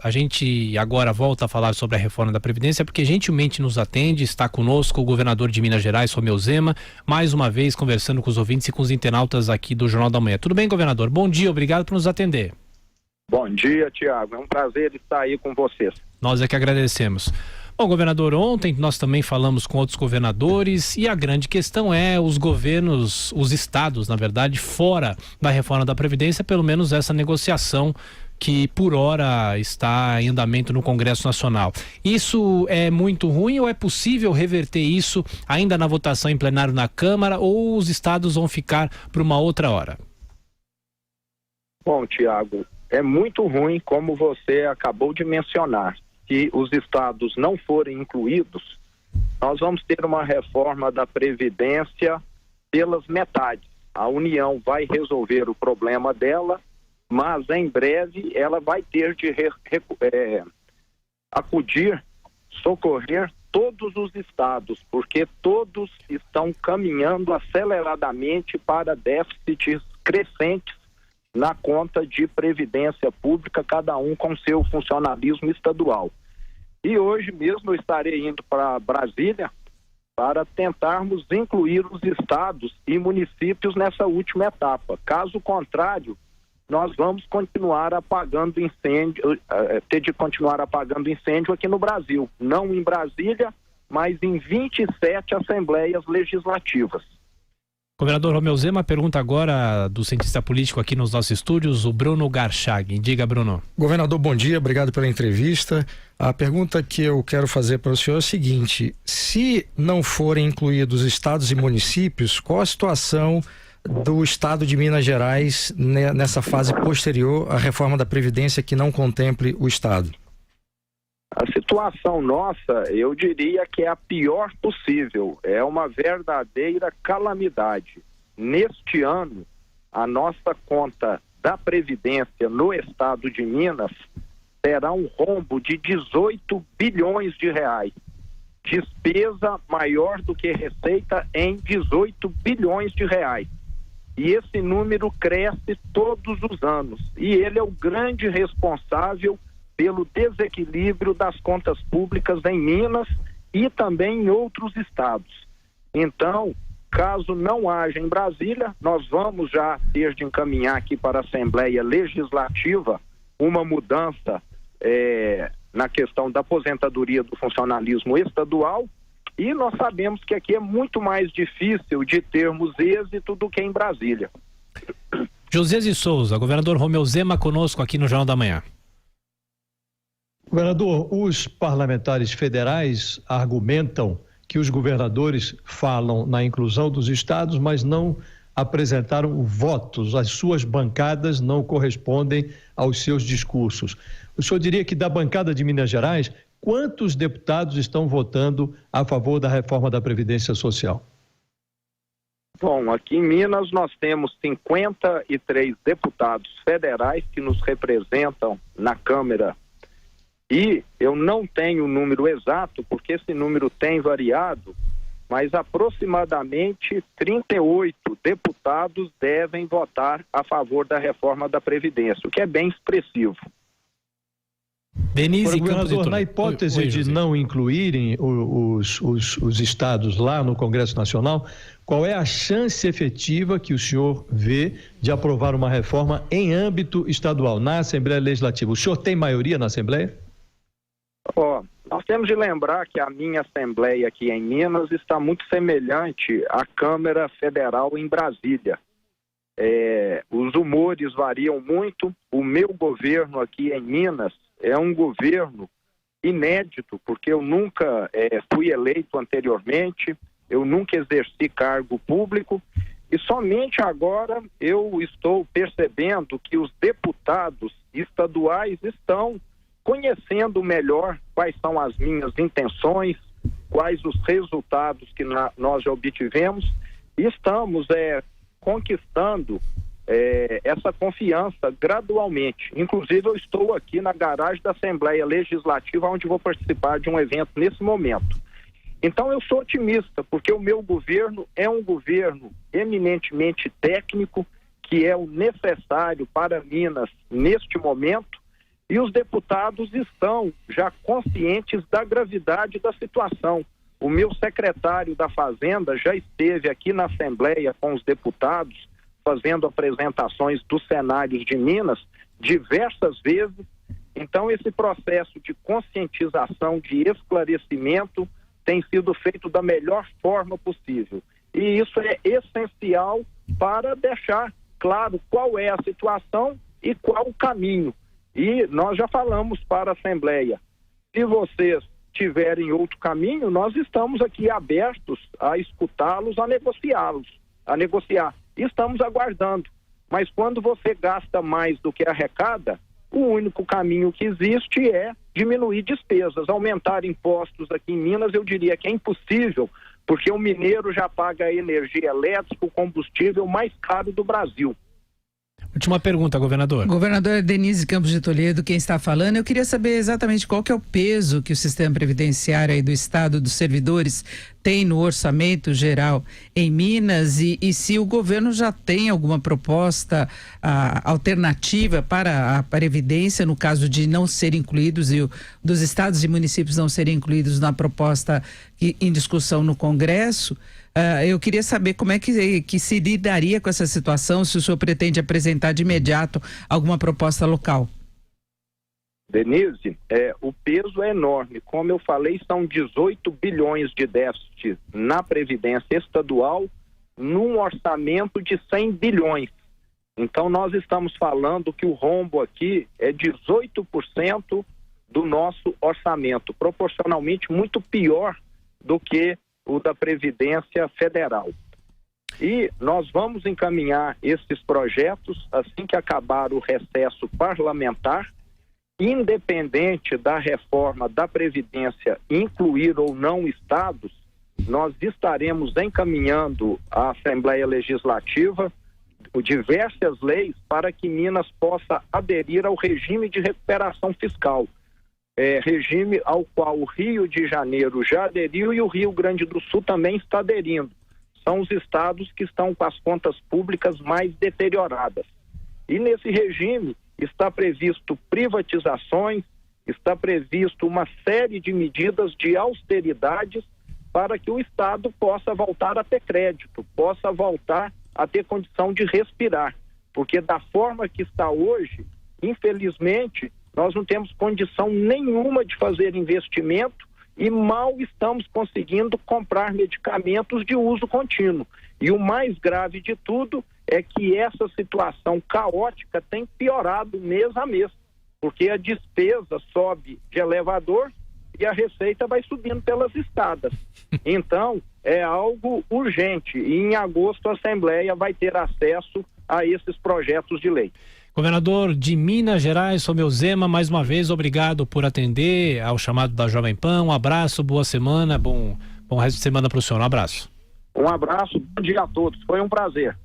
A gente agora volta a falar sobre a reforma da Previdência porque gentilmente nos atende, está conosco o governador de Minas Gerais, Romeu Zema, mais uma vez conversando com os ouvintes e com os internautas aqui do Jornal da Manhã. Tudo bem, governador? Bom dia, obrigado por nos atender. Bom dia, Tiago. É um prazer estar aí com vocês. Nós é que agradecemos. Bom, governador, ontem nós também falamos com outros governadores e a grande questão é os governos, os estados, na verdade, fora da reforma da Previdência, pelo menos essa negociação que por hora está em andamento no Congresso Nacional. Isso é muito ruim ou é possível reverter isso ainda na votação em plenário na Câmara ou os estados vão ficar para uma outra hora? Bom, Tiago, é muito ruim, como você acabou de mencionar. Se os estados não forem incluídos, nós vamos ter uma reforma da Previdência pelas metades. A União vai resolver o problema dela, mas em breve ela vai ter de acudir, socorrer todos os estados, porque todos estão caminhando aceleradamente para déficits crescentes na conta de previdência pública, cada um com seu funcionalismo estadual. E hoje mesmo eu estarei indo para Brasília para tentarmos incluir os estados e municípios nessa última etapa. Caso contrário, nós vamos continuar apagando incêndio, ter de continuar apagando incêndio aqui no Brasil, não em Brasília, mas em 27 assembleias legislativas. Governador Romeu Zema, pergunta agora do cientista político aqui nos nossos estúdios, o Bruno Garchag. Diga, Bruno. Governador, bom dia, obrigado pela entrevista. A pergunta que eu quero fazer para o senhor é o seguinte: se não forem incluídos estados e municípios, qual a situação do estado de Minas Gerais nessa fase posterior à reforma da Previdência que não contemple o estado? A situação nossa, eu diria que é a pior possível. É uma verdadeira calamidade. Neste ano, a nossa conta da Previdência no estado de Minas terá um rombo de 18 bilhões de reais. Despesa maior do que receita em 18 bilhões de reais. E esse número cresce todos os anos. E ele é o grande responsável pelo desequilíbrio das contas públicas em Minas e também em outros estados. Então, caso não haja em Brasília, nós vamos já ter de encaminhar aqui para a Assembleia Legislativa uma mudança na questão da aposentadoria do funcionalismo estadual, e nós sabemos que aqui é muito mais difícil de termos êxito do que em Brasília. José de Souza, governador Romeu Zema conosco aqui no Jornal da Manhã. Governador, os parlamentares federais argumentam que os governadores falam na inclusão dos estados, mas não apresentaram votos, as suas bancadas não correspondem aos seus discursos. O senhor diria que da bancada de Minas Gerais, quantos deputados estão votando a favor da reforma da Previdência Social? Bom, aqui em Minas nós temos 53 deputados federais que nos representam na Câmara. E eu não tenho o número exato, porque esse número tem variado, mas aproximadamente 38 deputados devem votar a favor da reforma da Previdência, o que é bem expressivo. Denise, governador, na hipótese de não incluírem os estados lá no Congresso Nacional, qual é a chance efetiva que o senhor vê de aprovar uma reforma em âmbito estadual, na Assembleia Legislativa? O senhor tem maioria na Assembleia? Nós temos de lembrar que a minha Assembleia aqui em Minas está muito semelhante à Câmara Federal em Brasília. Os humores variam muito. O meu governo aqui em Minas é um governo inédito, porque eu nunca fui eleito anteriormente, eu nunca exerci cargo público, e somente agora eu estou percebendo que os deputados estaduais estão conhecendo melhor quais são as minhas intenções, quais os resultados que nós já obtivemos, e estamos conquistando essa confiança gradualmente. Inclusive, eu estou aqui na garagem da Assembleia Legislativa, onde vou participar de um evento nesse momento. Então, eu sou otimista, porque o meu governo é um governo eminentemente técnico, que é o necessário para Minas neste momento, E os deputados estão já conscientes da gravidade da situação. O meu secretário da Fazenda já esteve aqui na Assembleia com os deputados, fazendo apresentações dos cenários de Minas diversas vezes. Então, esse processo de conscientização, de esclarecimento, tem sido feito da melhor forma possível. E isso é essencial para deixar claro qual é a situação e qual o caminho. E nós já falamos para a Assembleia, se vocês tiverem outro caminho, nós estamos aqui abertos a escutá-los, a negociar. Estamos aguardando. Mas quando você gasta mais do que arrecada, o único caminho que existe é diminuir despesas. Aumentar impostos aqui em Minas, eu diria que é impossível, porque o mineiro já paga a energia elétrica, o combustível mais caro do Brasil. Última pergunta, governador. Governadora Denise Campos de Toledo, quem está falando, eu queria saber exatamente qual que é o peso que o sistema previdenciário aí do Estado, dos servidores, tem no orçamento geral em Minas e se o governo já tem alguma proposta alternativa para a Previdência, no caso de não serem incluídos e dos estados e municípios não serem incluídos na proposta em discussão no Congresso. Eu queria saber como é que se lidaria com essa situação, se o senhor pretende apresentar de imediato alguma proposta local. Denise, o peso é enorme. Como eu falei, são 18 bilhões de déficit na Previdência Estadual, num orçamento de 100 bilhões. Então, nós estamos falando que o rombo aqui é 18% do nosso orçamento, proporcionalmente muito pior do que o da Previdência Federal. E nós vamos encaminhar esses projetos assim que acabar o recesso parlamentar, independente da reforma da Previdência incluir ou não estados, nós estaremos encaminhando à Assembleia Legislativa diversas leis para que Minas possa aderir ao regime de recuperação fiscal. Regime ao qual o Rio de Janeiro já aderiu e o Rio Grande do Sul também está aderindo. São os estados que estão com as contas públicas mais deterioradas. E nesse regime está previsto privatizações, está previsto uma série de medidas de austeridades para que o Estado possa voltar a ter crédito, possa voltar a ter condição de respirar. Porque da forma que está hoje, infelizmente, nós não temos condição nenhuma de fazer investimento e mal estamos conseguindo comprar medicamentos de uso contínuo. E o mais grave de tudo é que essa situação caótica tem piorado mês a mês, porque a despesa sobe de elevador e a receita vai subindo pelas escadas. Então, é algo urgente e em agosto a Assembleia vai ter acesso a esses projetos de lei. Governador de Minas Gerais, Romeu Zema, mais uma vez, obrigado por atender ao chamado da Jovem Pan. Um abraço, boa semana, bom resto de semana para o senhor. Um abraço. Um abraço, bom dia a todos. Foi um prazer.